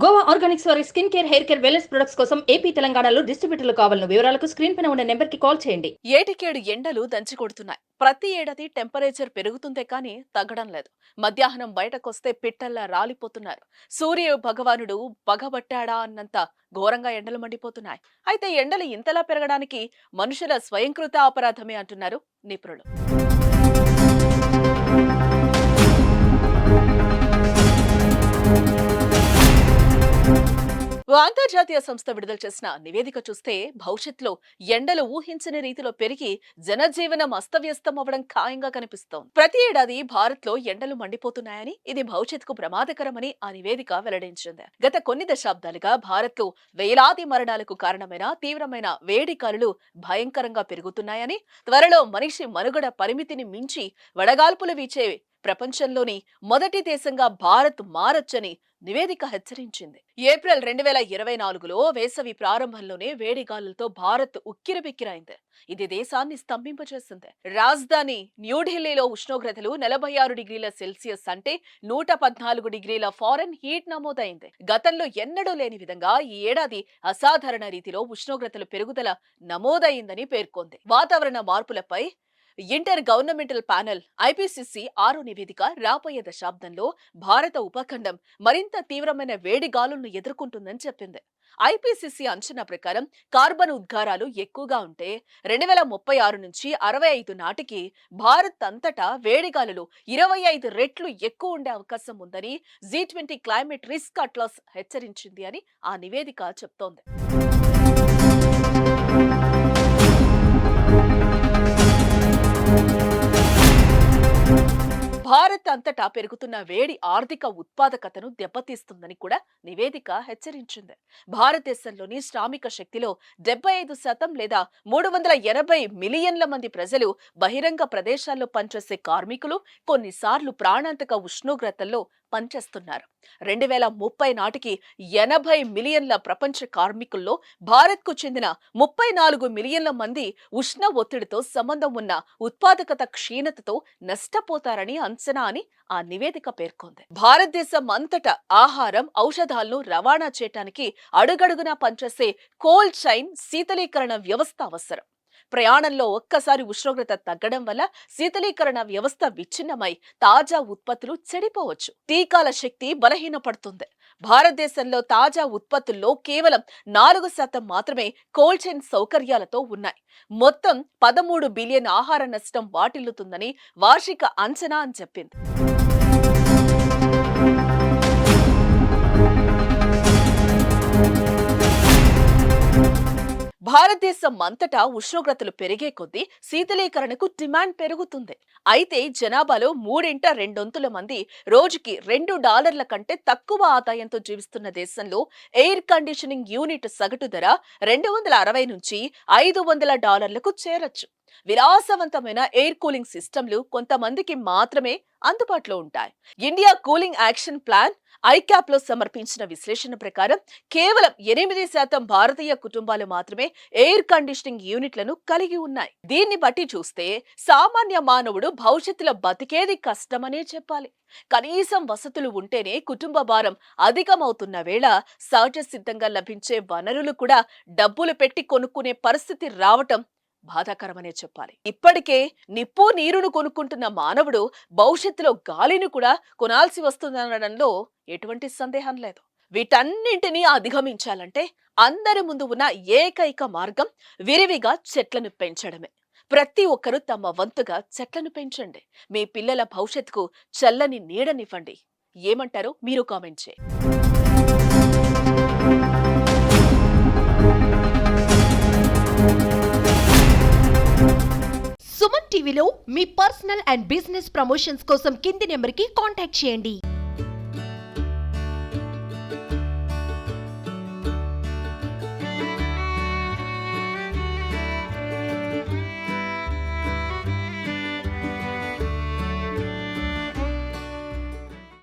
Goa Organics వారి skin care, hair care, wellness products కోసం AP, తెలంగాణలో డిస్ట్రిబ్యూటర్లు కావాలన్న వివరాలకు స్క్రీన్ పైన ఉన్న నెంబర్కి కాల్ చేయండి. ఏటికేడు ఎండలు దంచికొడుతున్నాయి. ప్రతి ఏడాది టెంపరేచర్ పెరుగుతుందే కానీ తగ్గడం లేదు. మధ్యాహ్నం బయటకొస్తే పిట్టల్లా రాలిపోతున్నారు. సూర్య భగవానుడు పగబట్టాడా అన్నంత ఘోరంగా ఎండలు మండిపోతున్నాయి. అయితే ఎండలు ఇంతలా పెరగడానికి మనుషుల స్వయంకృత అపరాధమే అంటున్నారు నిపుణులు. ఓ అంతర్జాతీయ సంస్థ విడుదల చేసిన నివేదిక చూస్తే భవిష్యత్తులో ఎండలు ఊహించని రీతిలో పెరిగి జనజీవనం అస్తవ్యస్తం అవ్వడం ఖాయంగా కనిపిస్తోంది. ప్రతి ఏడాది భారత్ లో ఎండలు మండిపోతున్నాయని, ఇది భవిష్యత్తుకు ప్రమాదకరమని ఆ నివేదిక వెల్లడించింది. గత కొన్ని దశాబ్దాలుగా భారత్ లో వేలాది మరణాలకు కారణమైన తీవ్రమైన వేడికాలులు భయంకరంగా పెరుగుతున్నాయని, త్వరలో మనిషి మనుగడ పరిమితిని మించి వడగాల్పులు వీచే ప్రపంచంలోని మొదటి దేశంగా భారత్ మారొచ్చని నివేదిక హెచ్చరించింది. ఏప్రిల్ 2024లో వేసవి ప్రారంభంలోనే వేడిగాలులతో భారత్ ఉక్కిరిబిక్కిరైంది. ఇది దేశాన్ని స్తంభింపచేసింది. రాజధాని న్యూఢిల్లీలో ఉష్ణోగ్రతలు 46 డిగ్రీల సెల్సియస్ అంటే 114 డిగ్రీల ఫారెన్ హీట్ నమోదైంది. గతంలో ఎన్నడూ లేని విధంగా ఈ ఏడాది అసాధారణ రీతిలో ఉష్ణోగ్రతలు పెరుగుదల నమోదైందని పేర్కొంది. వాతావరణ మార్పులపై ఇంటర్ గవర్నమెంటల్ ప్యానెల్ ఐపీసీసీ 6వ నివేదిక రాబోయే దశాబ్దంలో భారత ఉపఖండం మరింత తీవ్రమైన వేడి గాలులను ఎదుర్కొంటుందని చెప్పింది. ఐపీసీసీ అంచనా ప్రకారం కార్బన్ ఉద్గారాలు ఎక్కువగా ఉంటే 2036 నుంచి 65 నాటికి భారత్ అంతటా వేడిగాలులు 25 రెట్లు ఎక్కువ ఉండే అవకాశం ఉందని G20 క్లైమేట్ రిస్క్ అట్లాస్ హెచ్చరించింది అని ఆ నివేదిక చెప్తోంది. భారత్ అంతటా పెరుగుతున్న వేడి ఆర్థిక ఉత్పాదకతను దెబ్బతీస్తుందని కూడా నివేదిక హెచ్చరించింది. భారతదేశంలోని శ్రామిక శక్తిలో 75% లేదా 380 మిలియన్ల మంది ప్రజలు బహిరంగ ప్రదేశాల్లో పనిచేసే కార్మికులు కొన్నిసార్లు ప్రాణాంతక ఉష్ణోగ్రతల్లో పనిచేస్తున్నారు. 2030 నాటికి 80 మిలియన్ల ప్రపంచ కార్మికుల్లో భారత్కు చెందిన 34 మిలియన్ల మంది ఉష్ణ ఒత్తిడితో సంబంధం ఉన్న ఉత్పాదకత క్షీణతతో నష్టపోతారని అంచనా అని ఆ నివేదిక పేర్కొంది. భారతదేశం అంతటా ఆహారం, ఔషధాలను రవాణా చేయడానికి అడుగడుగునా పనిచేసే కోల్డ్ చైన్ శీతలీకరణ వ్యవస్థ అవసరం. ప్రయాణంలో ఒక్కసారి ఉష్ణోగ్రత తగ్గడం వల్ల శీతలీకరణ వ్యవస్థ విచ్ఛిన్నమై తాజా ఉత్పత్తులు చెడిపోవచ్చు. టీకాల శక్తి బలహీనపడుతుంది. భారతదేశంలో తాజా ఉత్పత్తుల్లో కేవలం 4% మాత్రమే కోల్డ్ చైన్ సౌకర్యాలతో ఉన్నాయి. మొత్తం 13 బిలియన్ ఆహార నష్టం వాటిల్లుతుందని వార్షిక అంచనా అని చెప్పింది. భారతదేశం అంతటా ఉష్ణోగ్రతలు పెరిగే కొద్దీ శీతలీకరణకు డిమాండ్ పెరుగుతుంది. అయితే జనాభాలో 2/3 మంది రోజుకి $2 కంటే తక్కువ ఆదాయంతో జీవిస్తున్న దేశంలో ఎయిర్ కండిషనింగ్ యూనిట్ సగటు ధర $260 నుంచి $500లకు చేరొచ్చు. విలాసవంతమైన ఎయిర్ కూలింగ్ సిస్టంలు కొంతమందికి మాత్రమే అందుబాటులో ఉంటాయి. ఇండియా కూలింగ్ యాక్షన్ ప్లాన్ ఐక్యాప్ లో సమర్పించిన విశ్లేషణ ప్రకారం కేవలం 8% భారతీయ కుటుంబాలు మాత్రమే ఎయిర్ కండిషనింగ్ యూనిట్లను కలిగి ఉన్నాయి. దీన్ని బట్టి చూస్తే సామాన్య మానవుడు భవిష్యత్తులో బతికేది కష్టమనే చెప్పాలి. కనీసం వసతులు ఉంటేనే కుటుంబ భారం అధికమవుతున్న వేళ సహజ సిద్ధంగా లభించే వనరులు కూడా డబ్బులు పెట్టి కొనుక్కునే పరిస్థితి రావటం బాధాకరమనే చెప్పాలి. ఇప్పటికే నిప్పు నీరును కొనుక్కుంటున్న మానవుడు భవిష్యత్తులో గాలిని కూడా కొనాల్సి వస్తుందనడంలో ఎటువంటి సందేహం లేదు. వీటన్నింటినీ అధిగమించాలంటే అందరి ముందు ఉన్న ఏకైక మార్గం విరివిగా చెట్లను పెంచడమే. ప్రతి ఒక్కరూ తమ వంతుగా చెట్లను పెంచండి. మీ పిల్లల భవిష్యత్తుకు చల్లని నీడనివ్వండి. ఏమంటారో మీరు కామెంట్ చేయండి. సుమన్ టీవీలో మీ పర్సనల్ అండ్ బిజినెస్ ప్రమోషన్స్ కోసం కింది నెంబర్కి కాంటాక్ట్ చేయండి.